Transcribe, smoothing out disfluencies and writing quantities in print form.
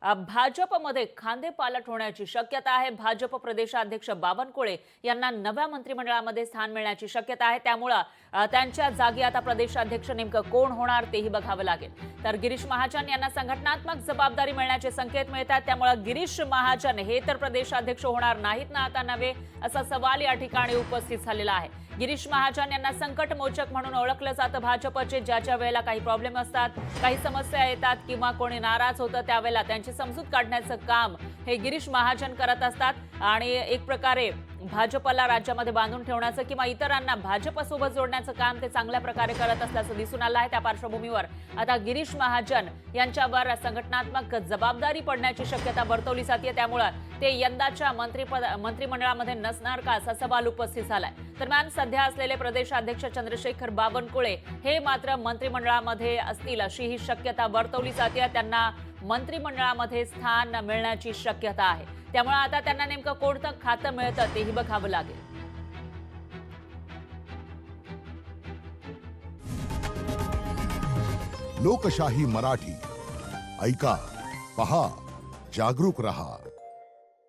भाजपमध्ये खांदेपालट होण्याची शक्यता आहे। भाजप प्रदेशाध्यक्ष बावनकुळे यांना नव्या मंत्रिमंडळामध्ये स्थान मिळण्याची शक्यता आहे। त्यामुळे त्यांच्या जागी आता प्रदेशाध्यक्ष नेमकं कोण होणार तेही बघावं लागेल। तर गिरीश महाजन यांना संघटनात्मक जबाबदारी मिळण्याचे संकेत मिळतात। त्यामुळे गिरीश महाजन हे तर प्रदेशाध्यक्ष होणार नाहीत ना आता नवे, असा सवाल या ठिकाणी उपस्थित झालेला आहे। गिरीश महाजन यांना संकट मोचक म्हणून ओळखलं जातं। भाजपचे ज्या वेळेला काही प्रॉब्लेम असतात, काही समस्या येतात किंवा कोणी नाराज होतं त्यावेळेला त्यांची समजूत काढण्याचं काम हे गिरीश महाजन करत असतात आणि एक प्रकारे भाजपला राज्यामध्ये बांधून ठेवण्याचं किंवा इतरांना भाजपसोबत जोडण्याचं काम ते चांगल्या प्रकारे करत असल्याचं दिसून आलं आहे। त्या पार्श्वभूमीवर आता गिरीश महाजन यांच्यावर संघटनात्मक जबाबदारी पडण्याची शक्यता वर्तवली जाते। त्यामुळे ते यंदाच्या मंत्रिमंडळामध्ये नसणार का असा सवाल उपस्थित झालाय। दरम्यान सध्या असलेले प्रदेशाध्यक्ष चंद्रशेखर बावनकुळे हे मात्र मंत्रिमंडळामध्ये असतील अशी ही शक्यता वर्तवली जाते। त्यांना मंत्रिमंडळामध्ये स्थान मिळण्याची शक्यता आहे। त्यामुळे आता त्यांना नेमकं कोणतं खातं मिळतं तेही बघावं लागेल। लोकशाही मराठी ऐका, पहा, जागरूक रहा।